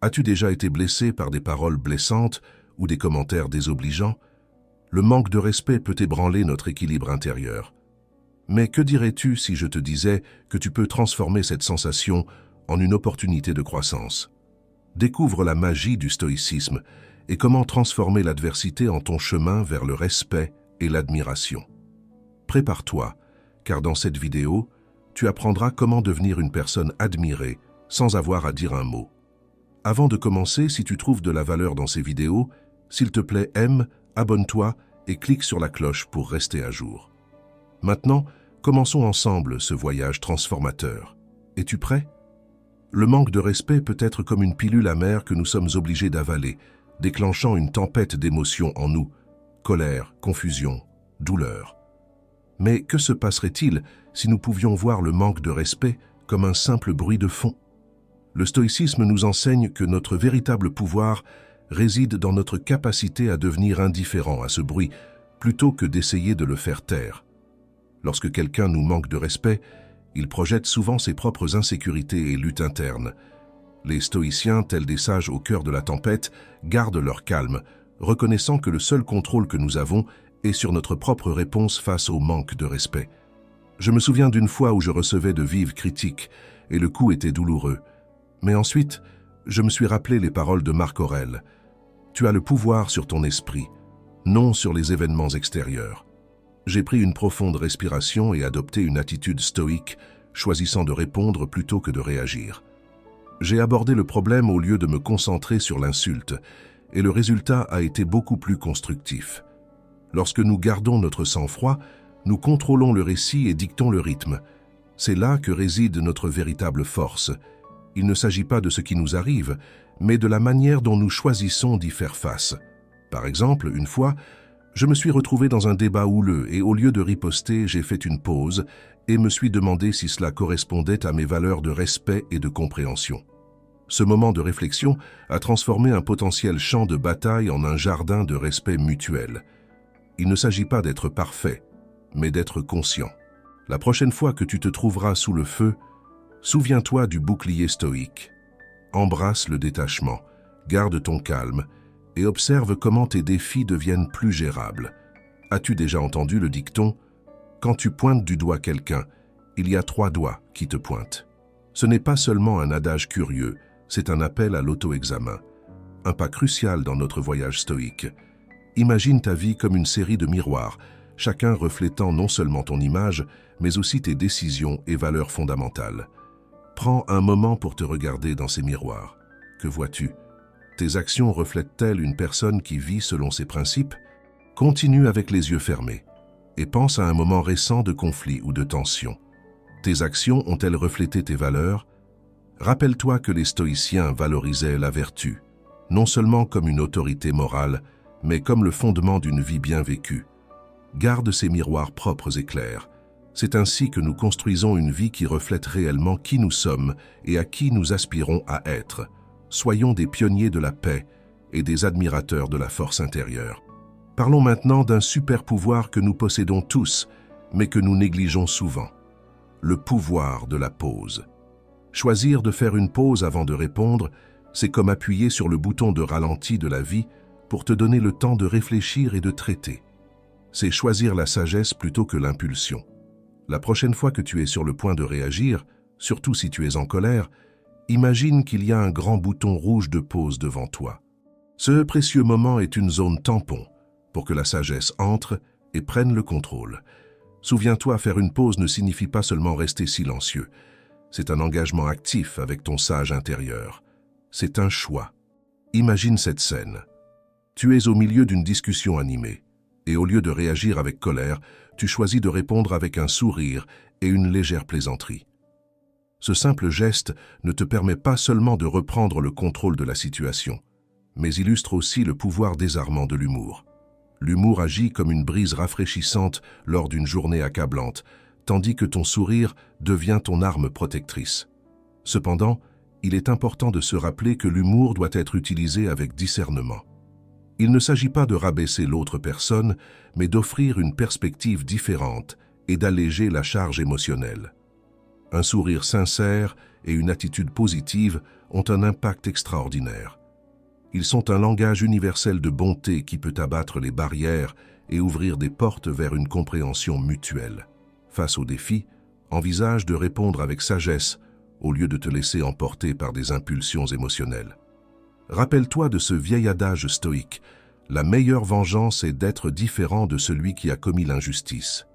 As-tu déjà été blessé par des paroles blessantes ou des commentaires désobligeants? Le manque de respect peut ébranler notre équilibre intérieur. Mais que dirais-tu si je te disais que tu peux transformer cette sensation en une opportunité de croissance? Découvre la magie du stoïcisme et comment transformer l'adversité en ton chemin vers le respect et l'admiration. Prépare-toi, car dans cette vidéo, tu apprendras comment devenir une personne admirée sans avoir à dire un mot. Avant de commencer, si tu trouves de la valeur dans ces vidéos, s'il te plaît, aime, abonne-toi et clique sur la cloche pour rester à jour. Maintenant, commençons ensemble ce voyage transformateur. Es-tu prêt? Le manque de respect peut être comme une pilule amère que nous sommes obligés d'avaler, déclenchant une tempête d'émotions en nous, colère, confusion, douleur. Mais que se passerait-il si nous pouvions voir le manque de respect comme un simple bruit de fond? Le stoïcisme nous enseigne que notre véritable pouvoir réside dans notre capacité à devenir indifférent à ce bruit, plutôt que d'essayer de le faire taire. Lorsque quelqu'un nous manque de respect, il projette souvent ses propres insécurités et luttes internes. Les stoïciens, tels des sages au cœur de la tempête, gardent leur calme, reconnaissant que le seul contrôle que nous avons est sur notre propre réponse face au manque de respect. Je me souviens d'une fois où je recevais de vives critiques, et le coup était douloureux. Mais ensuite, je me suis rappelé les paroles de Marc Aurèle. « Tu as le pouvoir sur ton esprit, non sur les événements extérieurs. » J'ai pris une profonde respiration et adopté une attitude stoïque, choisissant de répondre plutôt que de réagir. J'ai abordé le problème au lieu de me concentrer sur l'insulte, et le résultat a été beaucoup plus constructif. Lorsque nous gardons notre sang-froid, nous contrôlons le récit et dictons le rythme. C'est là que réside notre véritable force. Il ne s'agit pas de ce qui nous arrive, mais de la manière dont nous choisissons d'y faire face. Par exemple, une fois, je me suis retrouvé dans un débat houleux et au lieu de riposter, j'ai fait une pause et me suis demandé si cela correspondait à mes valeurs de respect et de compréhension. Ce moment de réflexion a transformé un potentiel champ de bataille en un jardin de respect mutuel. Il ne s'agit pas d'être parfait, mais d'être conscient. La prochaine fois que tu te trouveras sous le feu, souviens-toi du bouclier stoïque. Embrasse le détachement, garde ton calme et observe comment tes défis deviennent plus gérables. As-tu déjà entendu le dicton « Quand tu pointes du doigt quelqu'un, il y a 3 doigts qui te pointent ». Ce n'est pas seulement un adage curieux, c'est un appel à l'auto-examen. Un pas crucial dans notre voyage stoïque. Imagine ta vie comme une série de miroirs, chacun reflétant non seulement ton image, mais aussi tes décisions et valeurs fondamentales. Prends un moment pour te regarder dans ces miroirs. Que vois-tu? Tes actions reflètent-elles une personne qui vit selon ses principes? Continue avec les yeux fermés et pense à un moment récent de conflit ou de tension. Tes actions ont-elles reflété tes valeurs? Rappelle-toi que les stoïciens valorisaient la vertu, non seulement comme une autorité morale, mais comme le fondement d'une vie bien vécue. Garde ces miroirs propres et clairs. C'est ainsi que nous construisons une vie qui reflète réellement qui nous sommes et à qui nous aspirons à être. Soyons des pionniers de la paix et des admirateurs de la force intérieure. Parlons maintenant d'un super pouvoir que nous possédons tous, mais que nous négligeons souvent. Le pouvoir de la pause. Choisir de faire une pause avant de répondre, c'est comme appuyer sur le bouton de ralenti de la vie pour te donner le temps de réfléchir et de traiter. C'est choisir la sagesse plutôt que l'impulsion. La prochaine fois que tu es sur le point de réagir, surtout si tu es en colère, imagine qu'il y a un grand bouton rouge de pause devant toi. Ce précieux moment est une zone tampon pour que la sagesse entre et prenne le contrôle. Souviens-toi, faire une pause ne signifie pas seulement rester silencieux. C'est un engagement actif avec ton sage intérieur. C'est un choix. Imagine cette scène. Tu es au milieu d'une discussion animée, et au lieu de réagir avec colère, tu choisis de répondre avec un sourire et une légère plaisanterie. Ce simple geste ne te permet pas seulement de reprendre le contrôle de la situation, mais illustre aussi le pouvoir désarmant de l'humour. L'humour agit comme une brise rafraîchissante lors d'une journée accablante, tandis que ton sourire devient ton arme protectrice. Cependant, il est important de se rappeler que l'humour doit être utilisé avec discernement. Il ne s'agit pas de rabaisser l'autre personne, mais d'offrir une perspective différente et d'alléger la charge émotionnelle. Un sourire sincère et une attitude positive ont un impact extraordinaire. Ils sont un langage universel de bonté qui peut abattre les barrières et ouvrir des portes vers une compréhension mutuelle. Face aux défis, envisage de répondre avec sagesse au lieu de te laisser emporter par des impulsions émotionnelles. Rappelle-toi de ce vieil adage stoïque: la meilleure vengeance est d'être différent de celui qui a commis l'injustice.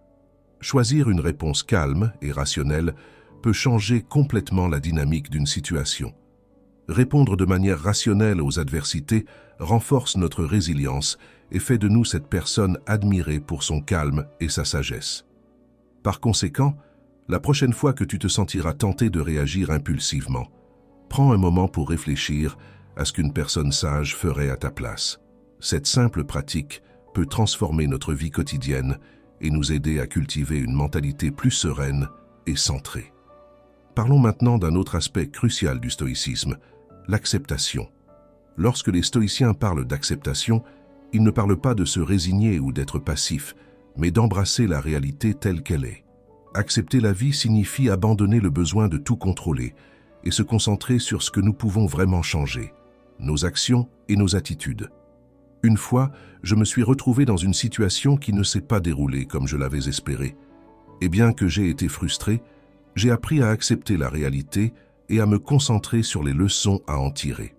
Choisir une réponse calme et rationnelle peut changer complètement la dynamique d'une situation. Répondre de manière rationnelle aux adversités renforce notre résilience et fait de nous cette personne admirée pour son calme et sa sagesse. Par conséquent, la prochaine fois que tu te sentiras tenté de réagir impulsivement, prends un moment pour réfléchir à ce qu'une personne sage ferait à ta place. Cette simple pratique peut transformer notre vie quotidienne et nous aider à cultiver une mentalité plus sereine et centrée. Parlons maintenant d'un autre aspect crucial du stoïcisme, l'acceptation. Lorsque les stoïciens parlent d'acceptation, ils ne parlent pas de se résigner ou d'être passif, mais d'embrasser la réalité telle qu'elle est. Accepter la vie signifie abandonner le besoin de tout contrôler et se concentrer sur ce que nous pouvons vraiment changer, nos actions et nos attitudes. Une fois, je me suis retrouvé dans une situation qui ne s'est pas déroulée comme je l'avais espéré. Et bien que j'ai été frustré, j'ai appris à accepter la réalité et à me concentrer sur les leçons à en tirer.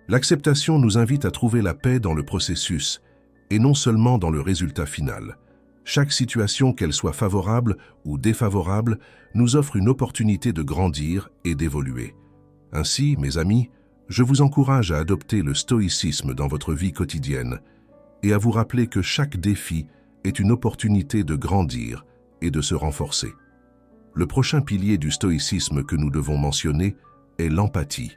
L'acceptation nous invite à trouver la paix dans le processus et non seulement dans le résultat final. Chaque situation, qu'elle soit favorable ou défavorable, nous offre une opportunité de grandir et d'évoluer. Ainsi, mes amis, je vous encourage à adopter le stoïcisme dans votre vie quotidienne et à vous rappeler que chaque défi est une opportunité de grandir et de se renforcer. Le prochain pilier du stoïcisme que nous devons mentionner est l'empathie.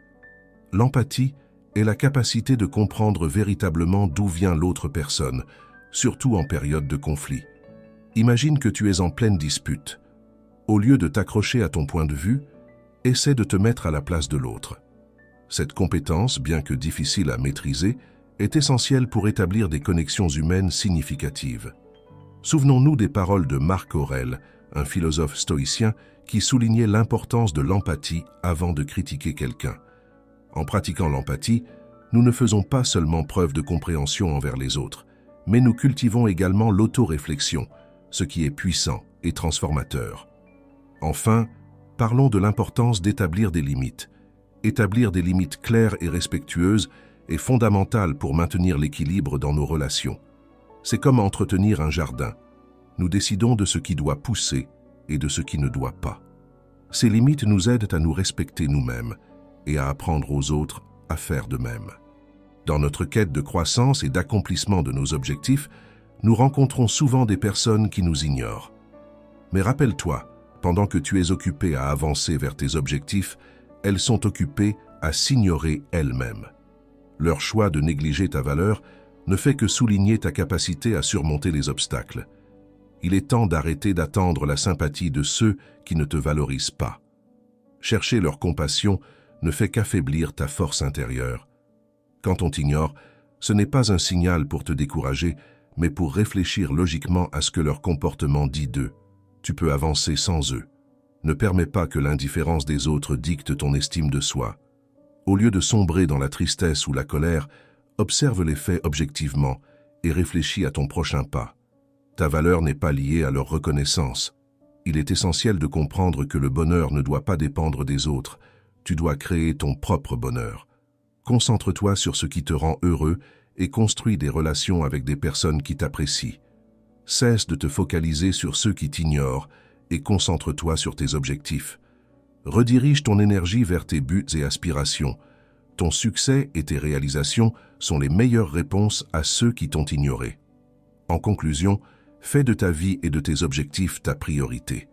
L'empathie est la capacité de comprendre véritablement d'où vient l'autre personne, surtout en période de conflit. Imagine que tu es en pleine dispute. Au lieu de t'accrocher à ton point de vue, essaie de te mettre à la place de l'autre. Cette compétence, bien que difficile à maîtriser, est essentielle pour établir des connexions humaines significatives. Souvenons-nous des paroles de Marc Aurèle, un philosophe stoïcien qui soulignait l'importance de l'empathie avant de critiquer quelqu'un. En pratiquant l'empathie, nous ne faisons pas seulement preuve de compréhension envers les autres, mais nous cultivons également l'autoréflexion, ce qui est puissant et transformateur. Enfin, parlons de l'importance d'établir des limites. Établir des limites claires et respectueuses est fondamental pour maintenir l'équilibre dans nos relations. C'est comme entretenir un jardin. Nous décidons de ce qui doit pousser et de ce qui ne doit pas. Ces limites nous aident à nous respecter nous-mêmes et à apprendre aux autres à faire de même. Dans notre quête de croissance et d'accomplissement de nos objectifs, nous rencontrons souvent des personnes qui nous ignorent. Mais rappelle-toi, pendant que tu es occupé à avancer vers tes objectifs, elles sont occupées à s'ignorer elles-mêmes. Leur choix de négliger ta valeur ne fait que souligner ta capacité à surmonter les obstacles. Il est temps d'arrêter d'attendre la sympathie de ceux qui ne te valorisent pas. Chercher leur compassion ne fait qu'affaiblir ta force intérieure. Quand on t'ignore, ce n'est pas un signal pour te décourager, mais pour réfléchir logiquement à ce que leur comportement dit d'eux. Tu peux avancer sans eux. Ne permets pas que l'indifférence des autres dicte ton estime de soi. Au lieu de sombrer dans la tristesse ou la colère, observe les faits objectivement et réfléchis à ton prochain pas. Ta valeur n'est pas liée à leur reconnaissance. Il est essentiel de comprendre que le bonheur ne doit pas dépendre des autres. Tu dois créer ton propre bonheur. Concentre-toi sur ce qui te rend heureux et construis des relations avec des personnes qui t'apprécient. Cesse de te focaliser sur ceux qui t'ignorent et concentre-toi sur tes objectifs. Redirige ton énergie vers tes buts et aspirations. Ton succès et tes réalisations sont les meilleures réponses à ceux qui t'ont ignoré. En conclusion, fais de ta vie et de tes objectifs ta priorité.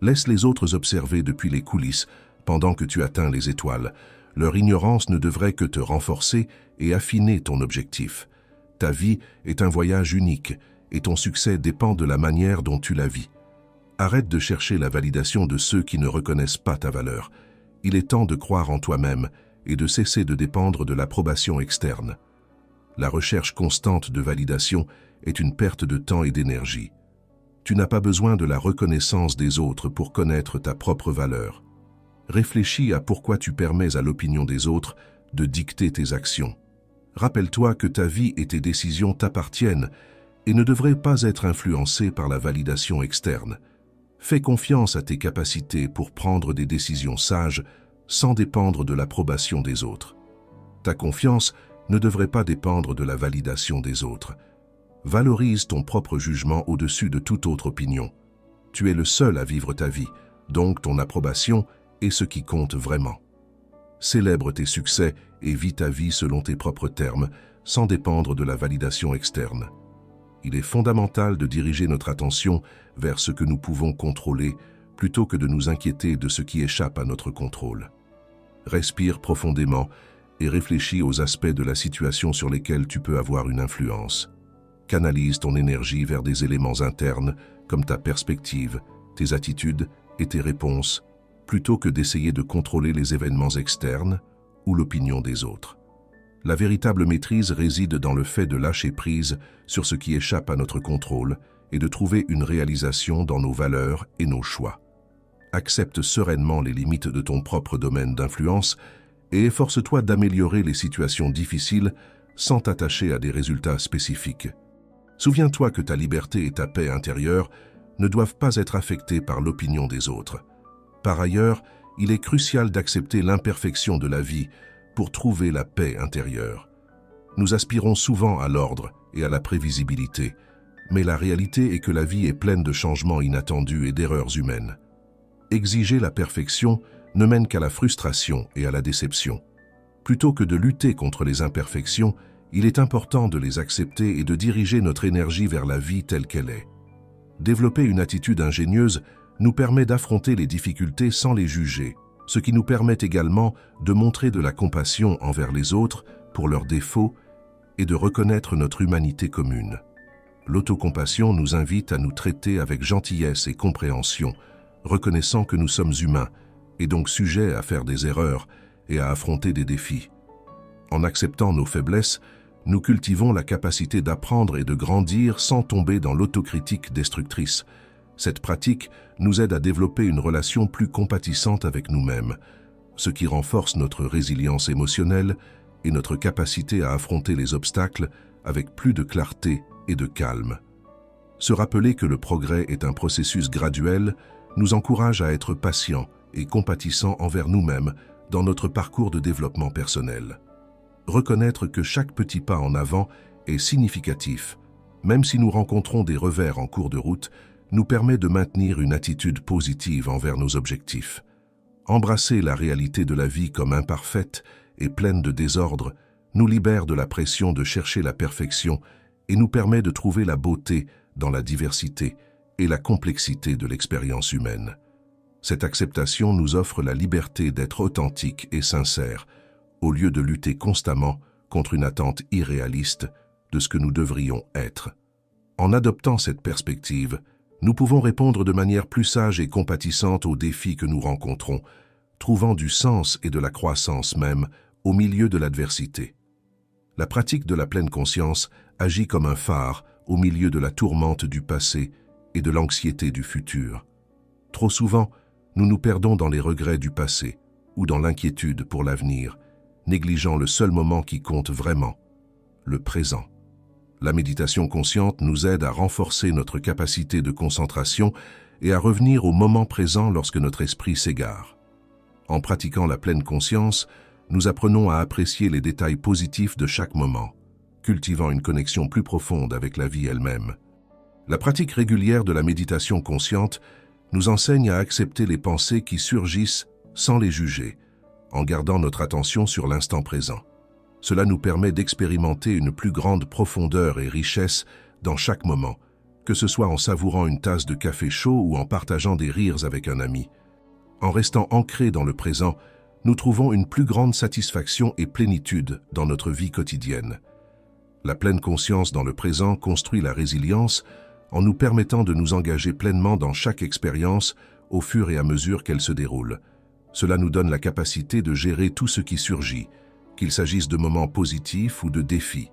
Laisse les autres observer depuis les coulisses pendant que tu atteins les étoiles. Leur ignorance ne devrait que te renforcer et affiner ton objectif. Ta vie est un voyage unique et ton succès dépend de la manière dont tu la vis. Arrête de chercher la validation de ceux qui ne reconnaissent pas ta valeur. Il est temps de croire en toi-même et de cesser de dépendre de l'approbation externe. La recherche constante de validation est une perte de temps et d'énergie. Tu n'as pas besoin de la reconnaissance des autres pour connaître ta propre valeur. Réfléchis à pourquoi tu permets à l'opinion des autres de dicter tes actions. Rappelle-toi que ta vie et tes décisions t'appartiennent et ne devraient pas être influencées par la validation externe. Fais confiance à tes capacités pour prendre des décisions sages sans dépendre de l'approbation des autres. Ta confiance ne devrait pas dépendre de la validation des autres. Valorise ton propre jugement au-dessus de toute autre opinion. Tu es le seul à vivre ta vie, donc ton approbation est ce qui compte vraiment. Célèbre tes succès et vis ta vie selon tes propres termes, sans dépendre de la validation externe. Il est fondamental de diriger notre attention vers ce que nous pouvons contrôler, plutôt que de nous inquiéter de ce qui échappe à notre contrôle. Respire profondément et réfléchis aux aspects de la situation sur lesquels tu peux avoir une influence. Canalise ton énergie vers des éléments internes comme ta perspective, tes attitudes et tes réponses, plutôt que d'essayer de contrôler les événements externes ou l'opinion des autres. La véritable maîtrise réside dans le fait de lâcher prise sur ce qui échappe à notre contrôle et de trouver une réalisation dans nos valeurs et nos choix. Accepte sereinement les limites de ton propre domaine d'influence et efforce-toi d'améliorer les situations difficiles sans t'attacher à des résultats spécifiques. Souviens-toi que ta liberté et ta paix intérieure ne doivent pas être affectées par l'opinion des autres. Par ailleurs, il est crucial d'accepter l'imperfection de la vie pour trouver la paix intérieure. Nous aspirons souvent à l'ordre et à la prévisibilité, mais la réalité est que la vie est pleine de changements inattendus et d'erreurs humaines. Exiger la perfection ne mène qu'à la frustration et à la déception. Plutôt que de lutter contre les imperfections, il est important de les accepter et de diriger notre énergie vers la vie telle qu'elle est. Développer une attitude ingénieuse nous permet d'affronter les difficultés sans les juger, ce qui nous permet également de montrer de la compassion envers les autres pour leurs défauts et de reconnaître notre humanité commune. L'autocompassion nous invite à nous traiter avec gentillesse et compréhension, reconnaissant que nous sommes humains et donc sujets à faire des erreurs et à affronter des défis. En acceptant nos faiblesses, nous cultivons la capacité d'apprendre et de grandir sans tomber dans l'autocritique destructrice. Cette pratique nous aide à développer une relation plus compatissante avec nous-mêmes, ce qui renforce notre résilience émotionnelle et notre capacité à affronter les obstacles avec plus de clarté et de calme. Se rappeler que le progrès est un processus graduel nous encourage à être patients et compatissants envers nous-mêmes dans notre parcours de développement personnel. Reconnaître que chaque petit pas en avant est significatif, même si nous rencontrons des revers en cours de route, nous permet de maintenir une attitude positive envers nos objectifs. Embrasser la réalité de la vie comme imparfaite et pleine de désordre nous libère de la pression de chercher la perfection et nous permet de trouver la beauté dans la diversité et la complexité de l'expérience humaine. Cette acceptation nous offre la liberté d'être authentique et sincère, au lieu de lutter constamment contre une attente irréaliste de ce que nous devrions être. En adoptant cette perspective, nous pouvons répondre de manière plus sage et compatissante aux défis que nous rencontrons, trouvant du sens et de la croissance même au milieu de l'adversité. La pratique de la pleine conscience agit comme un phare au milieu de la tourmente du passé et de l'anxiété du futur. Trop souvent, nous nous perdons dans les regrets du passé ou dans l'inquiétude pour l'avenir, négligeant le seul moment qui compte vraiment, le présent. La méditation consciente nous aide à renforcer notre capacité de concentration et à revenir au moment présent lorsque notre esprit s'égare. En pratiquant la pleine conscience, nous apprenons à apprécier les détails positifs de chaque moment, cultivant une connexion plus profonde avec la vie elle-même. La pratique régulière de la méditation consciente nous enseigne à accepter les pensées qui surgissent sans les juger, en gardant notre attention sur l'instant présent. Cela nous permet d'expérimenter une plus grande profondeur et richesse dans chaque moment, que ce soit en savourant une tasse de café chaud ou en partageant des rires avec un ami. En restant ancrés dans le présent, nous trouvons une plus grande satisfaction et plénitude dans notre vie quotidienne. La pleine conscience dans le présent construit la résilience en nous permettant de nous engager pleinement dans chaque expérience au fur et à mesure qu'elle se déroule. Cela nous donne la capacité de gérer tout ce qui surgit, qu'il s'agisse de moments positifs ou de défis.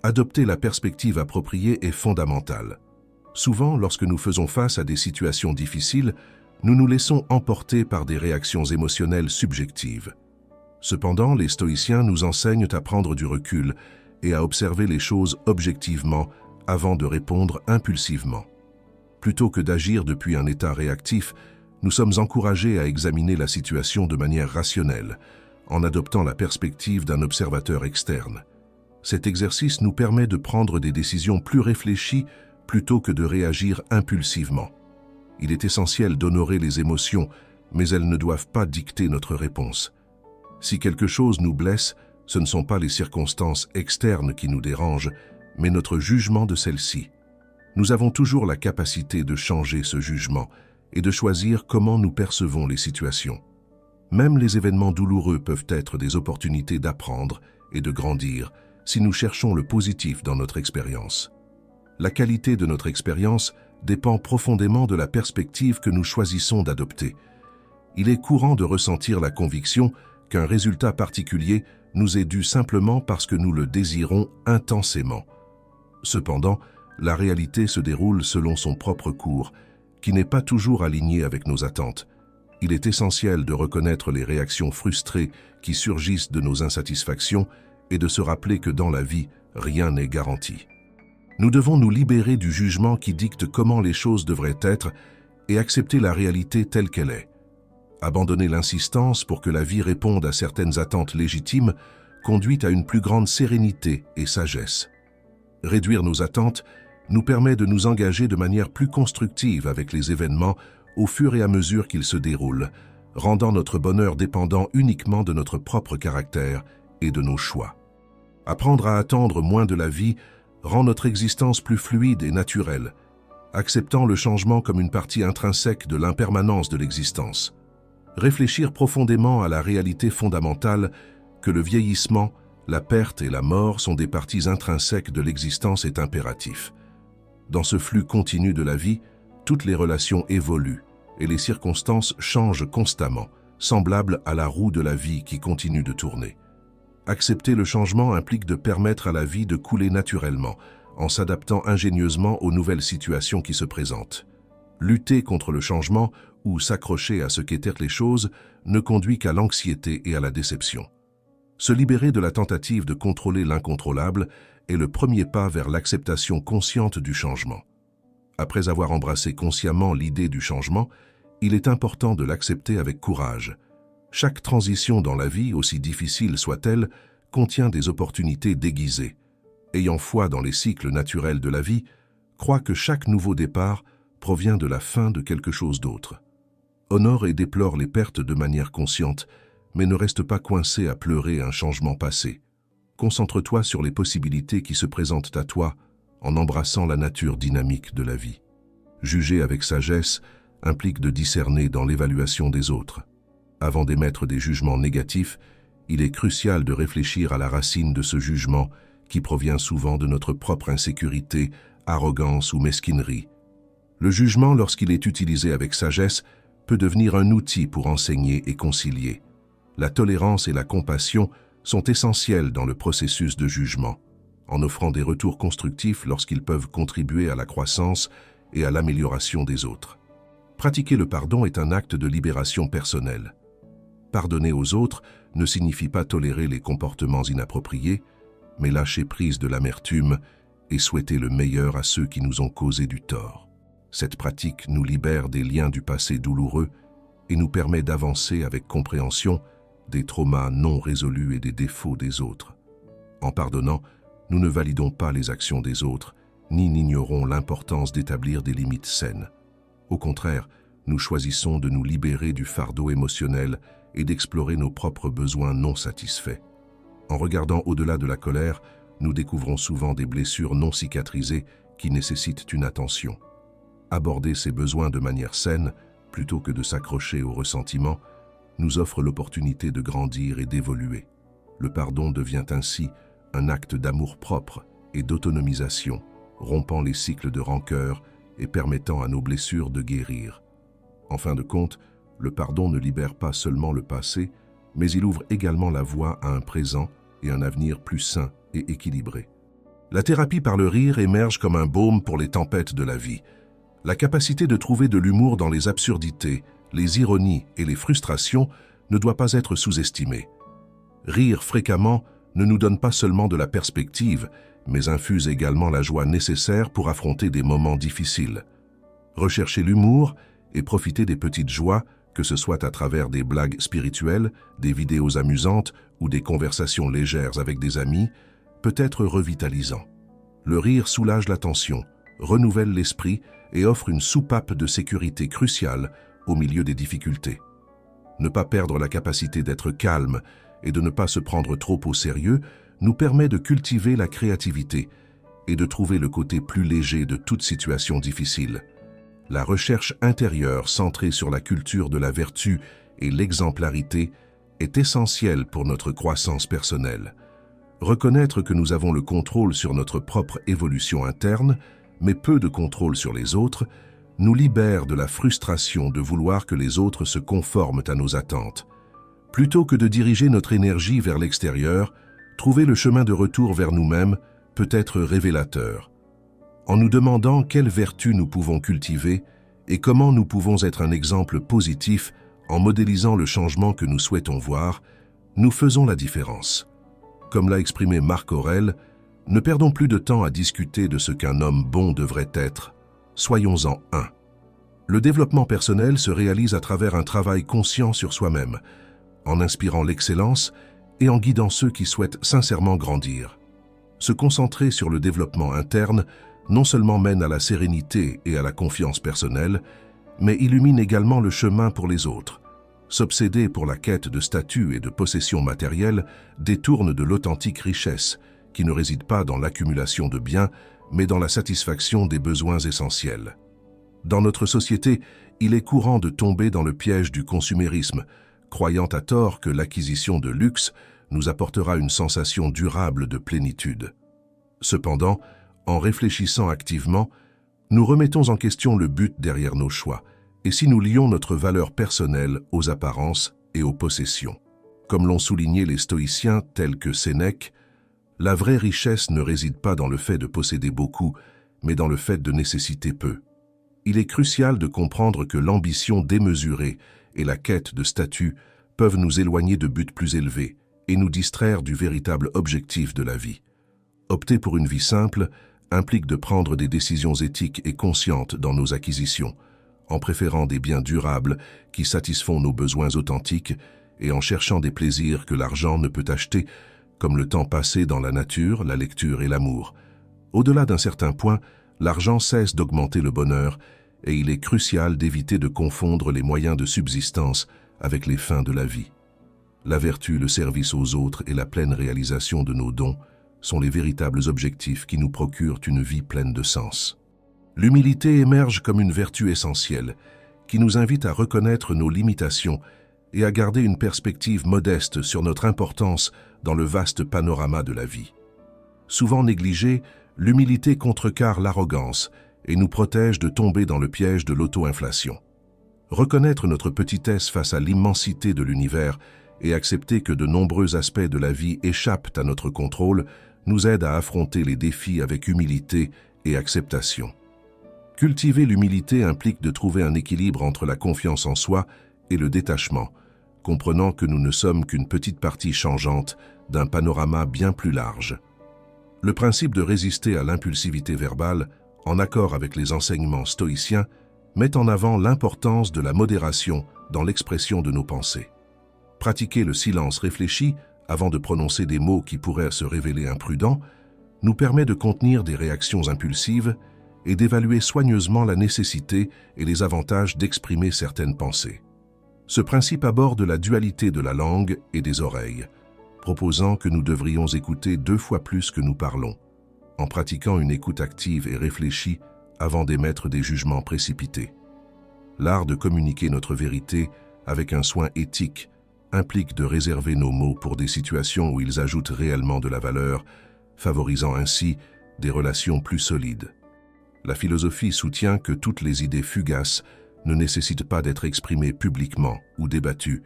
Adopter la perspective appropriée est fondamental. Souvent, lorsque nous faisons face à des situations difficiles, nous nous laissons emporter par des réactions émotionnelles subjectives. Cependant, les stoïciens nous enseignent à prendre du recul et à observer les choses objectivement avant de répondre impulsivement. Plutôt que d'agir depuis un état réactif, nous sommes encouragés à examiner la situation de manière rationnelle, en adoptant la perspective d'un observateur externe. Cet exercice nous permet de prendre des décisions plus réfléchies plutôt que de réagir impulsivement. Il est essentiel d'honorer les émotions, mais elles ne doivent pas dicter notre réponse. Si quelque chose nous blesse, ce ne sont pas les circonstances externes qui nous dérangent, mais notre jugement de celles-ci. Nous avons toujours la capacité de changer ce jugement et de choisir comment nous percevons les situations. Même les événements douloureux peuvent être des opportunités d'apprendre et de grandir si nous cherchons le positif dans notre expérience. La qualité de notre expérience dépend profondément de la perspective que nous choisissons d'adopter. Il est courant de ressentir la conviction qu'un résultat particulier nous est dû simplement parce que nous le désirons intensément. Cependant, la réalité se déroule selon son propre cours, qui n'est pas toujours aligné avec nos attentes. Il est essentiel de reconnaître les réactions frustrées qui surgissent de nos insatisfactions et de se rappeler que dans la vie, rien n'est garanti. Nous devons nous libérer du jugement qui dicte comment les choses devraient être et accepter la réalité telle qu'elle est. Abandonner l'insistance pour que la vie réponde à certaines attentes légitimes conduit à une plus grande sérénité et sagesse. Réduire nos attentes nous permet de nous engager de manière plus constructive avec les événements au fur et à mesure qu'ils se déroulent, rendant notre bonheur dépendant uniquement de notre propre caractère et de nos choix. Apprendre à attendre moins de la vie rend notre existence plus fluide et naturelle, acceptant le changement comme une partie intrinsèque de l'impermanence de l'existence. Réfléchir profondément à la réalité fondamentale que le vieillissement, la perte et la mort sont des parties intrinsèques de l'existence est impératif. Dans ce flux continu de la vie, toutes les relations évoluent et les circonstances changent constamment, semblables à la roue de la vie qui continue de tourner. Accepter le changement implique de permettre à la vie de couler naturellement, en s'adaptant ingénieusement aux nouvelles situations qui se présentent. Lutter contre le changement ou s'accrocher à ce qu'étaient les choses ne conduit qu'à l'anxiété et à la déception. Se libérer de la tentative de contrôler l'incontrôlable est le premier pas vers l'acceptation consciente du changement. Après avoir embrassé consciemment l'idée du changement, il est important de l'accepter avec courage. Chaque transition dans la vie, aussi difficile soit-elle, contient des opportunités déguisées. Ayant foi dans les cycles naturels de la vie, crois que chaque nouveau départ provient de la fin de quelque chose d'autre. Honore et déplore les pertes de manière consciente, mais ne reste pas coincé à pleurer un changement passé. Concentre-toi sur les possibilités qui se présentent à toi en embrassant la nature dynamique de la vie. Juger avec sagesse implique de discerner dans l'évaluation des autres. Avant d'émettre des jugements négatifs, il est crucial de réfléchir à la racine de ce jugement qui provient souvent de notre propre insécurité, arrogance ou mesquinerie. Le jugement, lorsqu'il est utilisé avec sagesse, peut devenir un outil pour enseigner et concilier. La tolérance et la compassion sont essentielles dans le processus de jugement, en offrant des retours constructifs lorsqu'ils peuvent contribuer à la croissance et à l'amélioration des autres. Pratiquer le pardon est un acte de libération personnelle. Pardonner aux autres ne signifie pas tolérer les comportements inappropriés, mais lâcher prise de l'amertume et souhaiter le meilleur à ceux qui nous ont causé du tort. Cette pratique nous libère des liens du passé douloureux et nous permet d'avancer avec compréhension des traumas non résolus et des défauts des autres. En pardonnant, nous ne validons pas les actions des autres, ni n'ignorons l'importance d'établir des limites saines. Au contraire, nous choisissons de nous libérer du fardeau émotionnel et d'explorer nos propres besoins non satisfaits. En regardant au-delà de la colère, nous découvrons souvent des blessures non cicatrisées qui nécessitent une attention. Aborder ces besoins de manière saine, plutôt que de s'accrocher au ressentiment, nous offre l'opportunité de grandir et d'évoluer. Le pardon devient ainsi un acte d'amour-propre et d'autonomisation, rompant les cycles de rancœur et permettant à nos blessures de guérir. En fin de compte, le pardon ne libère pas seulement le passé, mais il ouvre également la voie à un présent et un avenir plus sain et équilibré. La thérapie par le rire émerge comme un baume pour les tempêtes de la vie. La capacité de trouver de l'humour dans les absurdités, les ironies et les frustrations ne doit pas être sous-estimée. Rire fréquemment ne nous donne pas seulement de la perspective, mais infuse également la joie nécessaire pour affronter des moments difficiles. Rechercher l'humour et profiter des petites joies, que ce soit à travers des blagues spirituelles, des vidéos amusantes ou des conversations légères avec des amis, peut être revitalisant. Le rire soulage la tension, renouvelle l'esprit et offre une soupape de sécurité cruciale au milieu des difficultés. Ne pas perdre la capacité d'être calme et de ne pas se prendre trop au sérieux nous permet de cultiver la créativité et de trouver le côté plus léger de toute situation difficile. La recherche intérieure centrée sur la culture de la vertu et l'exemplarité est essentielle pour notre croissance personnelle. Reconnaître que nous avons le contrôle sur notre propre évolution interne, mais peu de contrôle sur les autres, nous libère de la frustration de vouloir que les autres se conforment à nos attentes. Plutôt que de diriger notre énergie vers l'extérieur, trouver le chemin de retour vers nous-mêmes peut être révélateur. En nous demandant quelles vertus nous pouvons cultiver et comment nous pouvons être un exemple positif en modélisant le changement que nous souhaitons voir, nous faisons la différence. Comme l'a exprimé Marc Aurèle, ne perdons plus de temps à discuter de ce qu'un homme bon devrait être. Soyons-en un. Le développement personnel se réalise à travers un travail conscient sur soi-même, en inspirant l'excellence et en guidant ceux qui souhaitent sincèrement grandir. Se concentrer sur le développement interne non seulement mène à la sérénité et à la confiance personnelle, mais illumine également le chemin pour les autres. S'obséder pour la quête de statut et de possessions matérielles détourne de l'authentique richesse, qui ne réside pas dans l'accumulation de biens, mais dans la satisfaction des besoins essentiels. Dans notre société, il est courant de tomber dans le piège du consumérisme, croyant à tort que l'acquisition de luxe nous apportera une sensation durable de plénitude. Cependant, en réfléchissant activement, nous remettons en question le but derrière nos choix, et si nous lions notre valeur personnelle aux apparences et aux possessions. Comme l'ont souligné les stoïciens tels que Sénèque, la vraie richesse ne réside pas dans le fait de posséder beaucoup, mais dans le fait de nécessiter peu. Il est crucial de comprendre que l'ambition démesurée et la quête de statut peuvent nous éloigner de buts plus élevés et nous distraire du véritable objectif de la vie. Opter pour une vie simple implique de prendre des décisions éthiques et conscientes dans nos acquisitions, en préférant des biens durables qui satisfont nos besoins authentiques et en cherchant des plaisirs que l'argent ne peut acheter, comme le temps passé dans la nature, la lecture et l'amour. Au-delà d'un certain point, l'argent cesse d'augmenter le bonheur et il est crucial d'éviter de confondre les moyens de subsistance avec les fins de la vie. La vertu, le service aux autres et la pleine réalisation de nos dons sont les véritables objectifs qui nous procurent une vie pleine de sens. L'humilité émerge comme une vertu essentielle qui nous invite à reconnaître nos limitations et à garder une perspective modeste sur notre importance dans le vaste panorama de la vie. Souvent négligée, l'humilité contrecarre l'arrogance et nous protège de tomber dans le piège de l'auto-inflation. Reconnaître notre petitesse face à l'immensité de l'univers et accepter que de nombreux aspects de la vie échappent à notre contrôle nous aide à affronter les défis avec humilité et acceptation. Cultiver l'humilité implique de trouver un équilibre entre la confiance en soi et le détachement, comprenant que nous ne sommes qu'une petite partie changeante d'un panorama bien plus large. Le principe de résister à l'impulsivité verbale, en accord avec les enseignements stoïciens, met en avant l'importance de la modération dans l'expression de nos pensées. Pratiquer le silence réfléchi avant de prononcer des mots qui pourraient se révéler imprudents nous permet de contenir des réactions impulsives et d'évaluer soigneusement la nécessité et les avantages d'exprimer certaines pensées. Ce principe aborde la dualité de la langue et des oreilles, proposant que nous devrions écouter 2 fois plus que nous parlons, en pratiquant une écoute active et réfléchie avant d'émettre des jugements précipités. L'art de communiquer notre vérité avec un soin éthique implique de réserver nos mots pour des situations où ils ajoutent réellement de la valeur, favorisant ainsi des relations plus solides. La philosophie soutient que toutes les idées fugaces ne nécessitent pas d'être exprimées publiquement ou débattues,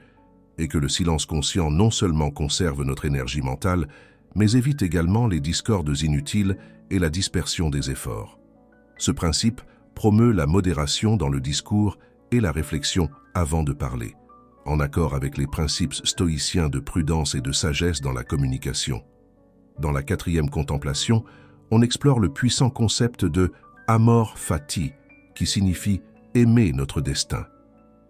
et que le silence conscient non seulement conserve notre énergie mentale, mais évite également les discordes inutiles et la dispersion des efforts. Ce principe promeut la modération dans le discours et la réflexion avant de parler, en accord avec les principes stoïciens de prudence et de sagesse dans la communication. Dans la 4e contemplation, on explore le puissant concept de amor fati, qui signifie aimer notre destin.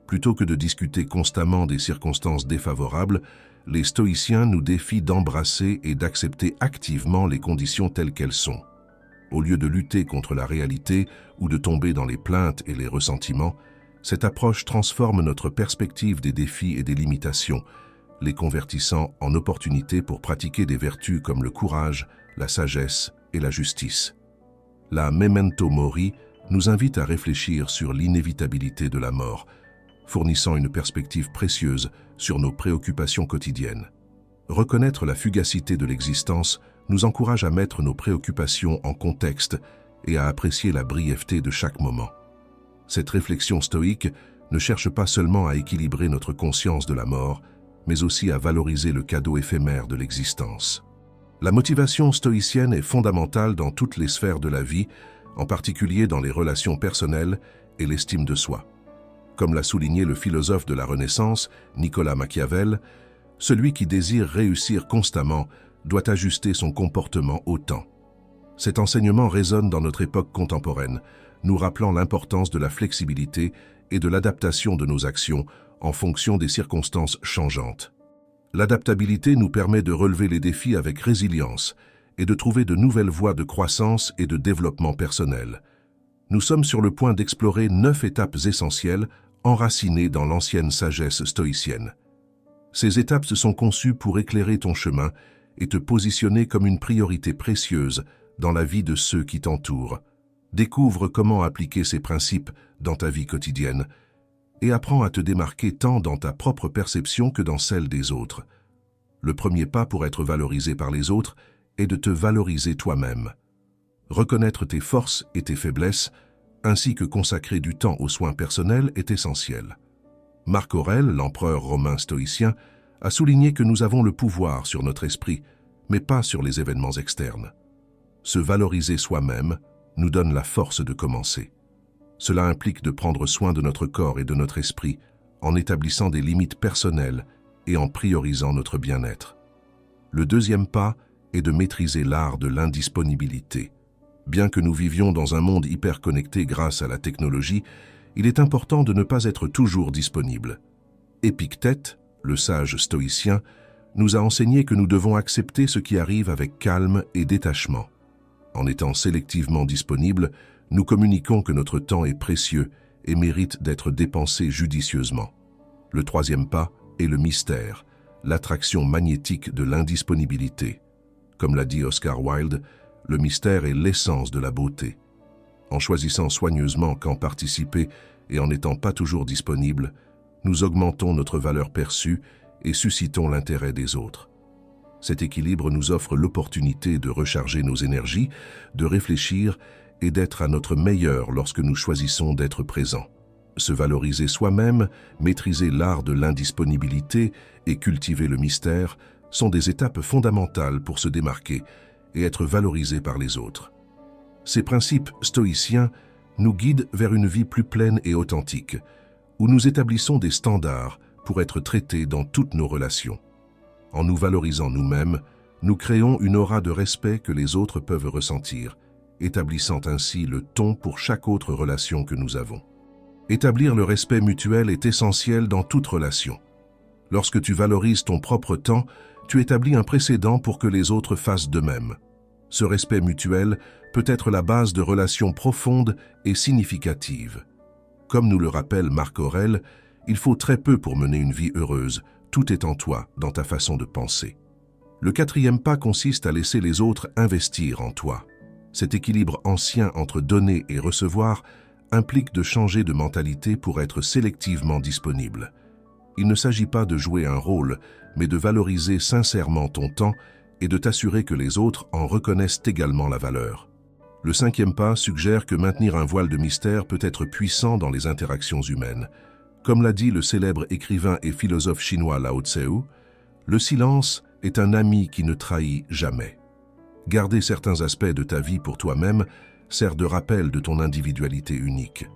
Plutôt que de discuter constamment des circonstances défavorables, les stoïciens nous défient d'embrasser et d'accepter activement les conditions telles qu'elles sont. Au lieu de lutter contre la réalité ou de tomber dans les plaintes et les ressentiments, cette approche transforme notre perspective des défis et des limitations, les convertissant en opportunités pour pratiquer des vertus comme le courage, la sagesse et la justice. La Memento Mori nous invite à réfléchir sur l'inévitabilité de la mort, fournissant une perspective précieuse sur nos préoccupations quotidiennes. Reconnaître la fugacité de l'existence nous encourage à mettre nos préoccupations en contexte et à apprécier la brièveté de chaque moment. Cette réflexion stoïque ne cherche pas seulement à équilibrer notre conscience de la mort, mais aussi à valoriser le cadeau éphémère de l'existence. La motivation stoïcienne est fondamentale dans toutes les sphères de la vie, en particulier dans les relations personnelles et l'estime de soi. Comme l'a souligné le philosophe de la Renaissance, Nicolas Machiavel, celui qui désire réussir constamment doit ajuster son comportement au temps. Cet enseignement résonne dans notre époque contemporaine, nous rappelant l'importance de la flexibilité et de l'adaptation de nos actions en fonction des circonstances changeantes. L'adaptabilité nous permet de relever les défis avec résilience et de trouver de nouvelles voies de croissance et de développement personnel. Nous sommes sur le point d'explorer 9 étapes essentielles enracinées dans l'ancienne sagesse stoïcienne. Ces étapes se sont conçues pour éclairer ton chemin et te positionner comme une priorité précieuse dans la vie de ceux qui t'entourent. Découvre comment appliquer ces principes dans ta vie quotidienne et apprends à te démarquer tant dans ta propre perception que dans celle des autres. Le premier pas pour être valorisé par les autres est de te valoriser toi-même. Reconnaître tes forces et tes faiblesses, ainsi que consacrer du temps aux soins personnels est essentiel. Marc Aurèle, l'empereur romain stoïcien, a souligné que nous avons le pouvoir sur notre esprit, mais pas sur les événements externes. Se valoriser soi-même nous donne la force de commencer. Cela implique de prendre soin de notre corps et de notre esprit en établissant des limites personnelles et en priorisant notre bien-être. Le deuxième pas est de maîtriser l'art de l'indisponibilité. Bien que nous vivions dans un monde hyper connecté grâce à la technologie, il est important de ne pas être toujours disponible. Épictète, le sage stoïcien, nous a enseigné que nous devons accepter ce qui arrive avec calme et détachement. En étant sélectivement disponible, nous communiquons que notre temps est précieux et mérite d'être dépensé judicieusement. Le troisième pas est le mystère, l'attraction magnétique de l'indisponibilité. Comme l'a dit Oscar Wilde, le mystère est l'essence de la beauté. En choisissant soigneusement quand participer et en n'étant pas toujours disponible, nous augmentons notre valeur perçue et suscitons l'intérêt des autres. Cet équilibre nous offre l'opportunité de recharger nos énergies, de réfléchir et d'être à notre meilleur lorsque nous choisissons d'être présents. Se valoriser soi-même, maîtriser l'art de l'indisponibilité et cultiver le mystère sont des étapes fondamentales pour se démarquer et être valorisé par les autres. Ces principes stoïciens nous guident vers une vie plus pleine et authentique, où nous établissons des standards pour être traités dans toutes nos relations. En nous valorisant nous-mêmes, nous créons une aura de respect que les autres peuvent ressentir, établissant ainsi le ton pour chaque autre relation que nous avons. Établir le respect mutuel est essentiel dans toute relation. Lorsque tu valorises ton propre temps, tu établis un précédent pour que les autres fassent de même. Ce respect mutuel peut être la base de relations profondes et significatives. Comme nous le rappelle Marc Aurèle, il faut très peu pour mener une vie heureuse, tout est en toi, dans ta façon de penser. Le quatrième pas consiste à laisser les autres investir en toi. Cet équilibre ancien entre donner et recevoir implique de changer de mentalité pour être sélectivement disponible. Il ne s'agit pas de jouer un rôle, mais de valoriser sincèrement ton temps et de t'assurer que les autres en reconnaissent également la valeur. Le cinquième pas suggère que maintenir un voile de mystère peut être puissant dans les interactions humaines. Comme l'a dit le célèbre écrivain et philosophe chinois Lao Tse, le silence est un ami qui ne trahit jamais. Garder certains aspects de ta vie pour toi-même sert de rappel de ton individualité unique.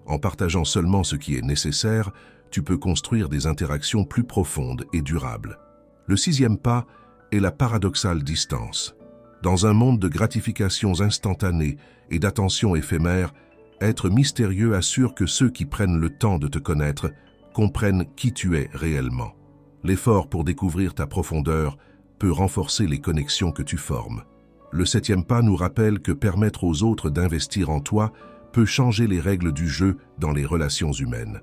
En partageant seulement ce qui est nécessaire, tu peux construire des interactions plus profondes et durables. Le sixième pas est la paradoxale distance. Dans un monde de gratifications instantanées et d'attention éphémère, être mystérieux assure que ceux qui prennent le temps de te connaître comprennent qui tu es réellement. L'effort pour découvrir ta profondeur peut renforcer les connexions que tu formes. Le septième pas nous rappelle que permettre aux autres d'investir en toi peut changer les règles du jeu dans les relations humaines.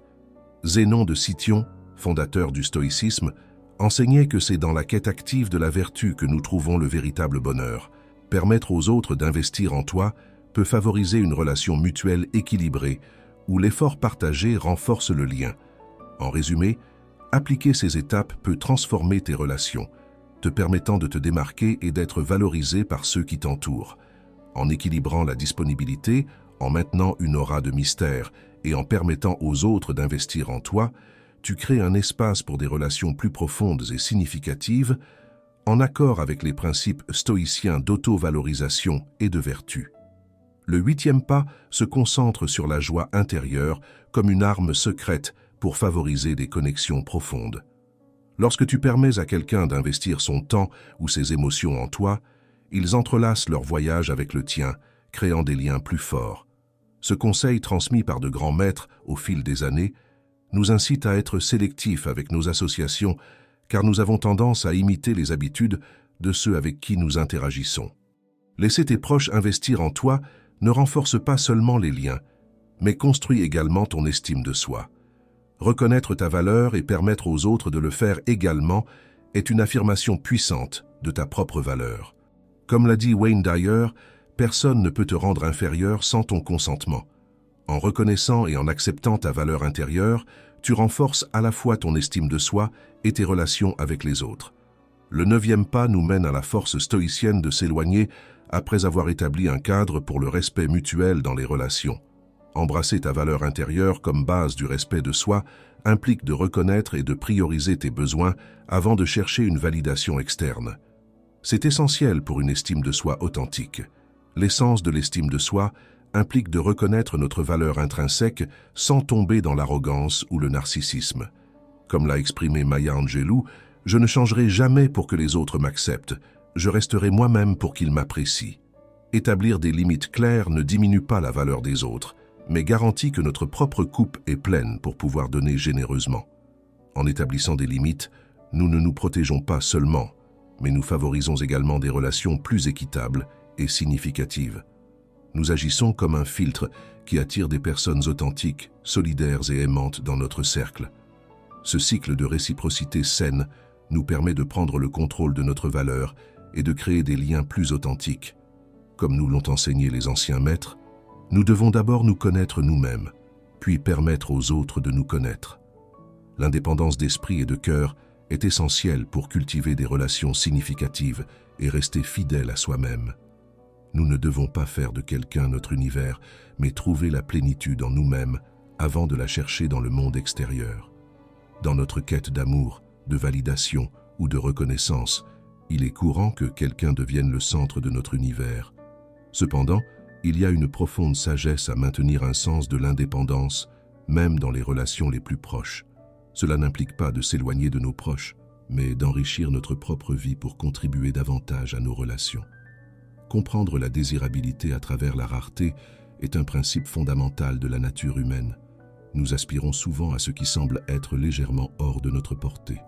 Zénon de Cityon, fondateur du stoïcisme, enseignait que c'est dans la quête active de la vertu que nous trouvons le véritable bonheur. Permettre aux autres d'investir en toi peut favoriser une relation mutuelle équilibrée où l'effort partagé renforce le lien. En résumé, appliquer ces étapes peut transformer tes relations, te permettant de te démarquer et d'être valorisé par ceux qui t'entourent. En équilibrant la disponibilité, en maintenant une aura de mystère et en permettant aux autres d'investir en toi, tu crées un espace pour des relations plus profondes et significatives, en accord avec les principes stoïciens d'auto-valorisation et de vertu. Le huitième pas se concentre sur la joie intérieure comme une arme secrète pour favoriser des connexions profondes. Lorsque tu permets à quelqu'un d'investir son temps ou ses émotions en toi, ils entrelacent leur voyage avec le tien, créant des liens plus forts. Ce conseil transmis par de grands maîtres au fil des années nous incite à être sélectifs avec nos associations car nous avons tendance à imiter les habitudes de ceux avec qui nous interagissons. Laisser tes proches investir en toi ne renforce pas seulement les liens, mais construit également ton estime de soi. Reconnaître ta valeur et permettre aux autres de le faire également est une affirmation puissante de ta propre valeur. Comme l'a dit Wayne Dyer, personne ne peut te rendre inférieur sans ton consentement. En reconnaissant et en acceptant ta valeur intérieure, tu renforces à la fois ton estime de soi et tes relations avec les autres. Le neuvième pas nous mène à la force stoïcienne de s'éloigner après avoir établi un cadre pour le respect mutuel dans les relations. Embrasser ta valeur intérieure comme base du respect de soi implique de reconnaître et de prioriser tes besoins avant de chercher une validation externe. C'est essentiel pour une estime de soi authentique. L'essence de l'estime de soi implique de reconnaître notre valeur intrinsèque sans tomber dans l'arrogance ou le narcissisme. Comme l'a exprimé Maya Angelou, « Je ne changerai jamais pour que les autres m'acceptent, je resterai moi-même pour qu'ils m'apprécient. » Établir des limites claires ne diminue pas la valeur des autres, mais garantit que notre propre coupe est pleine pour pouvoir donner généreusement. En établissant des limites, nous ne nous protégeons pas seulement, mais nous favorisons également des relations plus équitables et significatives. Nous agissons comme un filtre qui attire des personnes authentiques, solidaires et aimantes dans notre cercle. Ce cycle de réciprocité saine nous permet de prendre le contrôle de notre valeur et de créer des liens plus authentiques. Comme nous l'ont enseigné les anciens maîtres, nous devons d'abord nous connaître nous-mêmes, puis permettre aux autres de nous connaître. L'indépendance d'esprit et de cœur est essentielle pour cultiver des relations significatives et rester fidèle à soi-même. Nous ne devons pas faire de quelqu'un notre univers, mais trouver la plénitude en nous-mêmes avant de la chercher dans le monde extérieur. Dans notre quête d'amour, de validation ou de reconnaissance, il est courant que quelqu'un devienne le centre de notre univers. Cependant, il y a une profonde sagesse à maintenir un sens de l'indépendance, même dans les relations les plus proches. Cela n'implique pas de s'éloigner de nos proches, mais d'enrichir notre propre vie pour contribuer davantage à nos relations. Comprendre la désirabilité à travers la rareté est un principe fondamental de la nature humaine. Nous aspirons souvent à ce qui semble être légèrement hors de notre portée.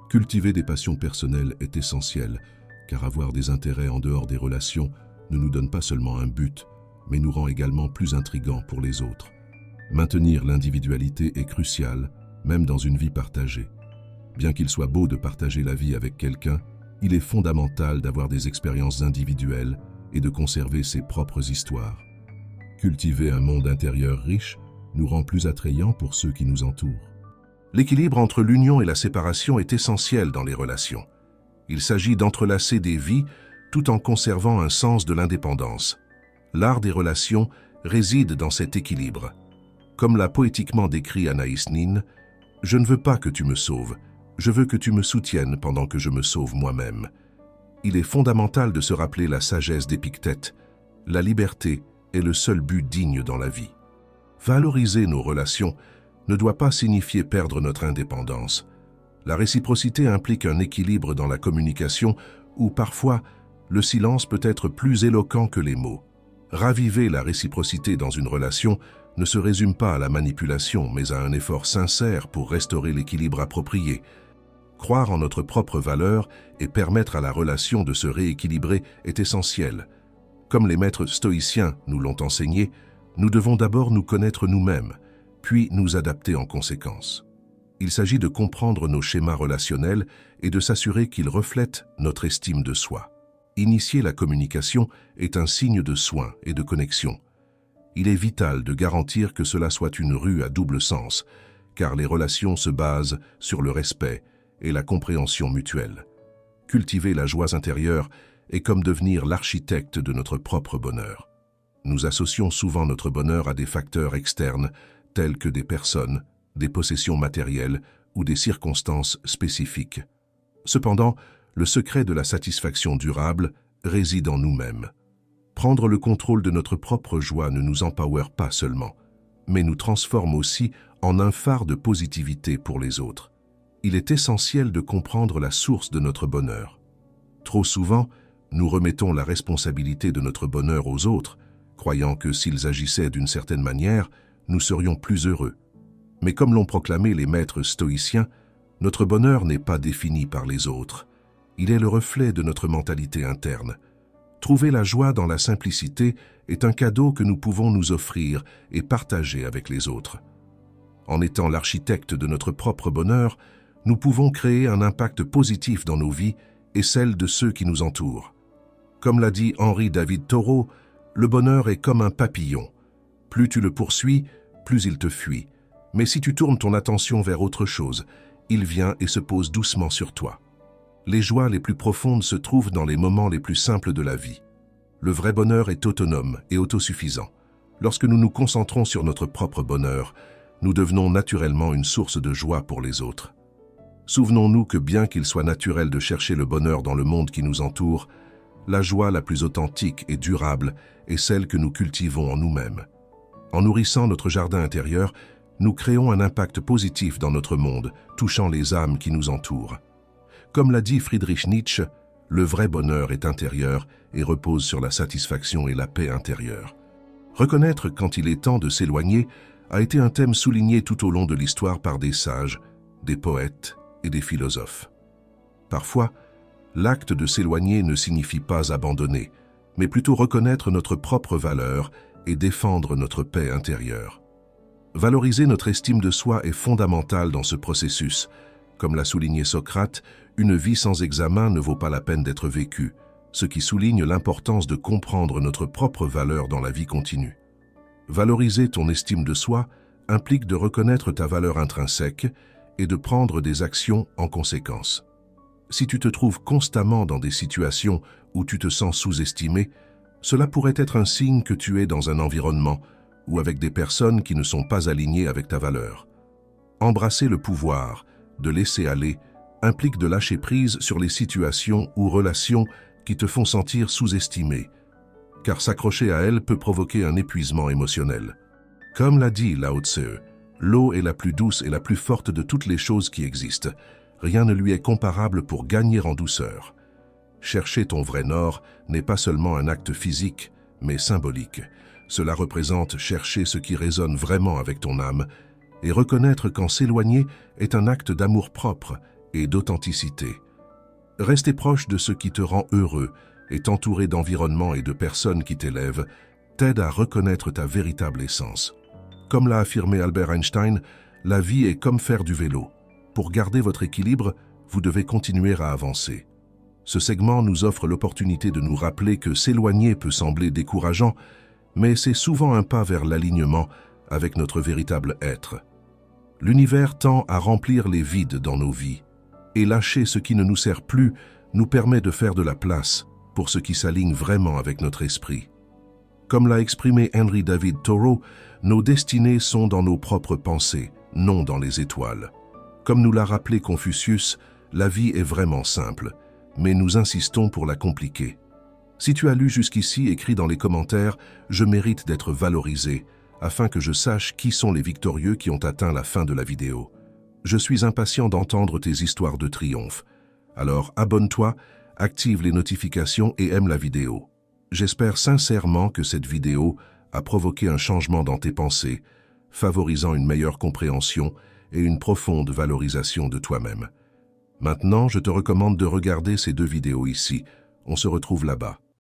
Cultiver des passions personnelles est essentiel, car avoir des intérêts en dehors des relations ne nous donne pas seulement un but, mais nous rend également plus intrigants pour les autres. Maintenir l'individualité est crucial, même dans une vie partagée. Bien qu'il soit beau de partager la vie avec quelqu'un, il est fondamental d'avoir des expériences individuelles et de conserver ses propres histoires. Cultiver un monde intérieur riche nous rend plus attrayants pour ceux qui nous entourent. L'équilibre entre l'union et la séparation est essentiel dans les relations. Il s'agit d'entrelacer des vies tout en conservant un sens de l'indépendance. L'art des relations réside dans cet équilibre. Comme l'a poétiquement décrit Anaïs Nin, « Je ne veux pas que tu me sauves, je veux que tu me soutiennes pendant que je me sauve moi-même. » Il est fondamental de se rappeler la sagesse d'Épictète. La liberté est le seul but digne dans la vie. Valoriser nos relations ne doit pas signifier perdre notre indépendance. La réciprocité implique un équilibre dans la communication où parfois le silence peut être plus éloquent que les mots. Raviver la réciprocité dans une relation ne se résume pas à la manipulation, mais à un effort sincère pour restaurer l'équilibre approprié. Croire en notre propre valeur et permettre à la relation de se rééquilibrer est essentiel. Comme les maîtres stoïciens nous l'ont enseigné, nous devons d'abord nous connaître nous-mêmes, puis nous adapter en conséquence. Il s'agit de comprendre nos schémas relationnels et de s'assurer qu'ils reflètent notre estime de soi. Initier la communication est un signe de soin et de connexion. Il est vital de garantir que cela soit une rue à double sens, car les relations se basent sur le respect et la compréhension mutuelle. Cultiver la joie intérieure est comme devenir l'architecte de notre propre bonheur. Nous associons souvent notre bonheur à des facteurs externes, tels que des personnes, des possessions matérielles ou des circonstances spécifiques. Cependant, le secret de la satisfaction durable réside en nous-mêmes. Prendre le contrôle de notre propre joie ne nous empower pas seulement, mais nous transforme aussi en un phare de positivité pour les autres. Il est essentiel de comprendre la source de notre bonheur. Trop souvent, nous remettons la responsabilité de notre bonheur aux autres, croyant que s'ils agissaient d'une certaine manière, nous serions plus heureux. Mais comme l'ont proclamé les maîtres stoïciens, notre bonheur n'est pas défini par les autres. Il est le reflet de notre mentalité interne. Trouver la joie dans la simplicité est un cadeau que nous pouvons nous offrir et partager avec les autres. En étant l'architecte de notre propre bonheur, nous pouvons créer un impact positif dans nos vies et celles de ceux qui nous entourent. Comme l'a dit Henry David Thoreau, le bonheur est comme un papillon. Plus tu le poursuis, plus il te fuit. Mais si tu tournes ton attention vers autre chose, il vient et se pose doucement sur toi. Les joies les plus profondes se trouvent dans les moments les plus simples de la vie. Le vrai bonheur est autonome et autosuffisant. Lorsque nous nous concentrons sur notre propre bonheur, nous devenons naturellement une source de joie pour les autres. Souvenons-nous que bien qu'il soit naturel de chercher le bonheur dans le monde qui nous entoure, la joie la plus authentique et durable est celle que nous cultivons en nous-mêmes. En nourrissant notre jardin intérieur, nous créons un impact positif dans notre monde, touchant les âmes qui nous entourent. Comme l'a dit Friedrich Nietzsche, le vrai bonheur est intérieur et repose sur la satisfaction et la paix intérieure. Reconnaître quand il est temps de s'éloigner a été un thème souligné tout au long de l'histoire par des sages, des poètes et des philosophes. Parfois, l'acte de s'éloigner ne signifie pas abandonner, mais plutôt reconnaître notre propre valeur et défendre notre paix intérieure. Valoriser notre estime de soi est fondamental dans ce processus. Comme l'a souligné Socrate, une vie sans examen ne vaut pas la peine d'être vécue, ce qui souligne l'importance de comprendre notre propre valeur dans la vie continue. Valoriser ton estime de soi implique de reconnaître ta valeur intrinsèque et de prendre des actions en conséquence. Si tu te trouves constamment dans des situations où tu te sens sous-estimé, cela pourrait être un signe que tu es dans un environnement ou avec des personnes qui ne sont pas alignées avec ta valeur. Embrasser le pouvoir de laisser aller implique de lâcher prise sur les situations ou relations qui te font sentir sous-estimé, car s'accrocher à elles peut provoquer un épuisement émotionnel. Comme l'a dit Lao Tse, l'eau est la plus douce et la plus forte de toutes les choses qui existent. Rien ne lui est comparable pour gagner en douceur. Chercher ton vrai nord n'est pas seulement un acte physique, mais symbolique. Cela représente chercher ce qui résonne vraiment avec ton âme et reconnaître qu'en s'éloigner est un acte d'amour-propre et d'authenticité. Rester proche de ce qui te rend heureux et t'entourer d'environnements et de personnes qui t'élèvent t'aide à reconnaître ta véritable essence. Comme l'a affirmé Albert Einstein, la vie est comme faire du vélo. Pour garder votre équilibre, vous devez continuer à avancer. Ce segment nous offre l'opportunité de nous rappeler que s'éloigner peut sembler décourageant, mais c'est souvent un pas vers l'alignement avec notre véritable être. L'univers tend à remplir les vides dans nos vies, et lâcher ce qui ne nous sert plus nous permet de faire de la place pour ce qui s'aligne vraiment avec notre esprit. Comme l'a exprimé Henry David Thoreau, nos destinées sont dans nos propres pensées, non dans les étoiles. Comme nous l'a rappelé Confucius, la vie est vraiment simple, mais nous insistons pour la compliquer. Si tu as lu jusqu'ici, écris dans les commentaires « Je mérite d'être valorisé » afin que je sache qui sont les victorieux qui ont atteint la fin de la vidéo. Je suis impatient d'entendre tes histoires de triomphe. Alors abonne-toi, active les notifications et aime la vidéo. J'espère sincèrement que cette vidéo a provoqué un changement dans tes pensées, favorisant une meilleure compréhension et une profonde valorisation de toi-même. Maintenant, je te recommande de regarder ces 2 vidéos ici. On se retrouve là-bas.